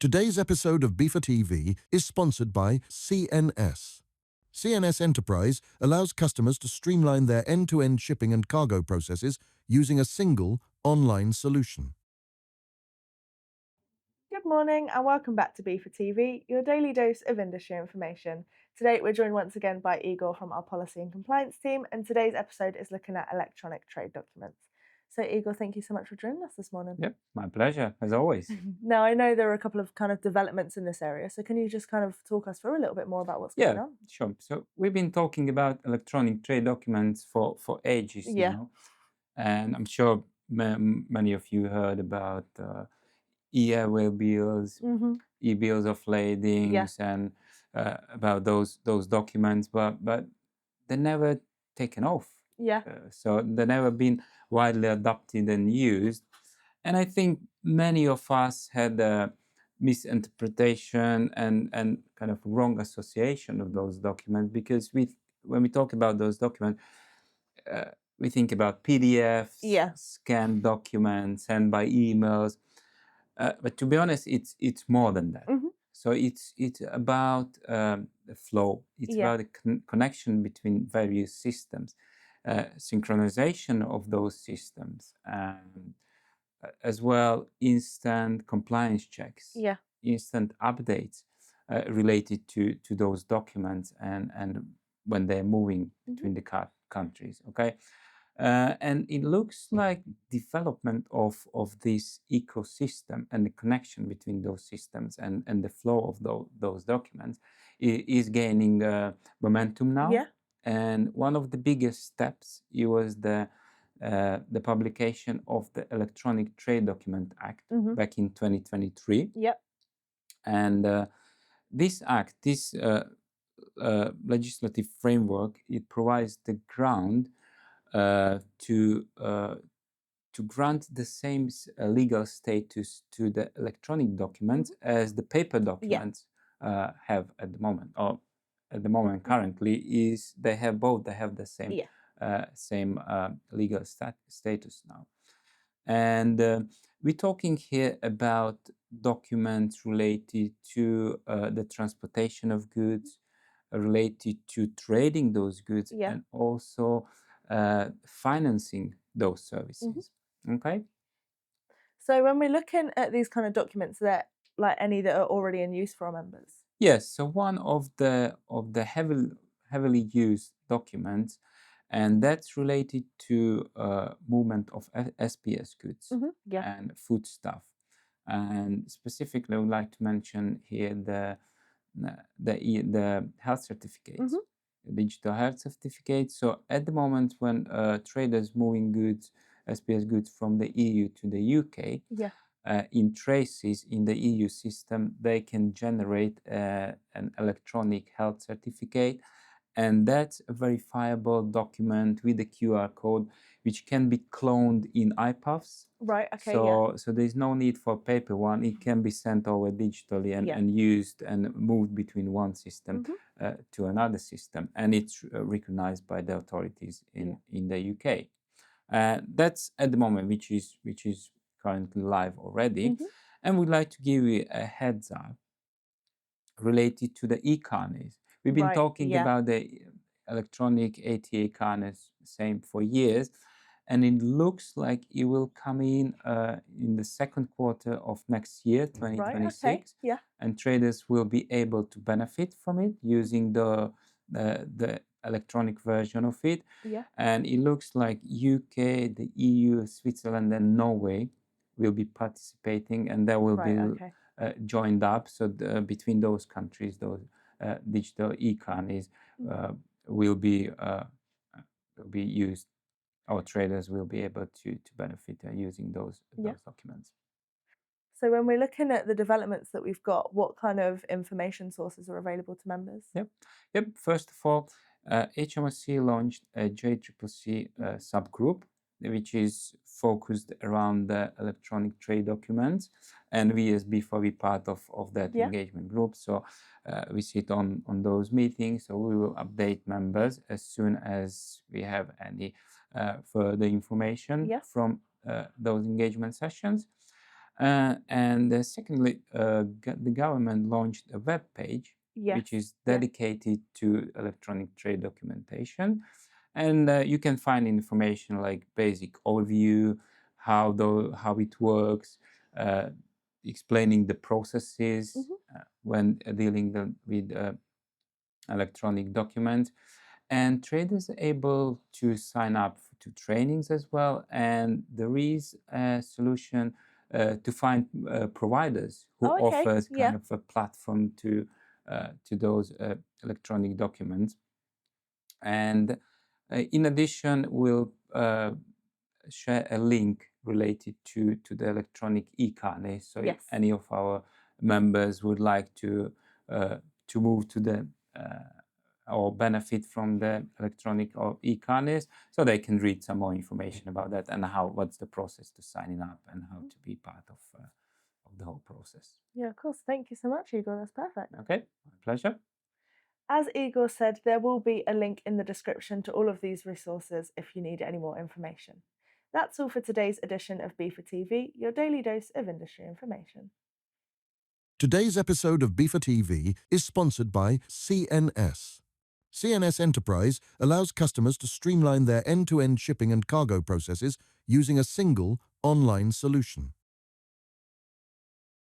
Today's episode of BIFA TV is sponsored by CNS. CNS Enterprise allows customers to streamline their end-to-end shipping and cargo processes using a single online solution. Good morning and welcome back to BIFA TV, your daily dose of industry information. Today we're joined once again by Igor from our policy and compliance team, and today's episode is looking at electronic trade documents. So Igor, thank you so much for joining us this morning. Yep, my pleasure, as always. Now I know there are a couple of kind of developments in this area, so can you just kind of talk us through a little bit more about what's going on? Sure. So we've been talking about electronic trade documents for ages now. And I'm sure many of you heard about e-airway bills, e-bills of ladings, and about those documents, but they're never taken off. So they've never been widely adopted and used. And I think many of us had a misinterpretation and kind of wrong association of those documents, because when we talk about those documents, we think about PDFs, scanned documents, sent by emails. But to be honest, it's more than that. So it's about the flow. It's about the connection between various systems, synchronization of those systems, and as well instant compliance checks, instant updates related to those documents and when they're moving between the countries. Okay. And it looks like development of this ecosystem and the connection between those systems and the flow of those documents is gaining momentum now. And one of the biggest steps was the publication of the Electronic Trade Document Act back in 2023. And this act, this legislative framework, it provides the ground to grant the same legal status to the electronic documents as the paper documents have at the moment. Or at the moment, currently, is they have both. They have the same same legal status now. And we're talking here about documents related to the transportation of goods, related to trading those goods, and also financing those services. Okay. So when we're looking at these kind of documents, that like any that are already in use for our members? Yes. So one of the heavily used documents, and that's related to movement of SPS goods and foodstuff. And specifically, I would like to mention here the health certificates, digital health certificates. So at the moment, when traders moving goods, SPS goods from the EU to the UK, in traces in the EU system, they can generate an electronic health certificate. And that's a verifiable document with a QR code, which can be cloned in iPaths. Right, okay, So there's no need for paper one. It can be sent over digitally and used and moved between one system to another system. And it's recognized by the authorities in the UK. That's at the moment, which is currently live already. And we'd like to give you a heads up related to the eCarnets. We've been talking about the electronic ATA eCarnets, same for years, and it looks like it will come in the second quarter of next year, 2026. And traders will be able to benefit from it using the electronic version of it. And it looks like UK, the EU, Switzerland, and Norway will be participating, and there will be joined up. So between those countries, those digital eCarnets will be used. Our traders will be able to benefit using those documents. So when we're looking at the developments that we've got, what kind of information sources are available to members? Yep. First of all, HMRC launched a JCCC subgroup, which is focused around the electronic trade documents, and we as BIFA are part of that engagement group. So we sit on those meetings, so we will update members as soon as we have any further information from those engagement sessions. And secondly, the government launched a web page which is dedicated to electronic trade documentation. And you can find information like basic overview, how it works, explaining the processes when dealing with electronic documents. And traders are able to sign up to trainings as well. And there is a solution to find providers who offers kind of a platform to those electronic documents. And in addition, we'll share a link related to the electronic eCarnets. So if any of our members would like to move to the or benefit from the electronic or eCarnets, so they can read some more information about that and what's the process to signing up and how to be part of the whole process. Yeah, of course. Thank you so much, Igor. That's perfect. Okay, my pleasure. As Igor said, there will be a link in the description to all of these resources if you need any more information. That's all for today's edition of BIFA TV, your daily dose of industry information. Today's episode of BIFA TV is sponsored by CNS. CNS Enterprise allows customers to streamline their end-to-end shipping and cargo processes using a single online solution.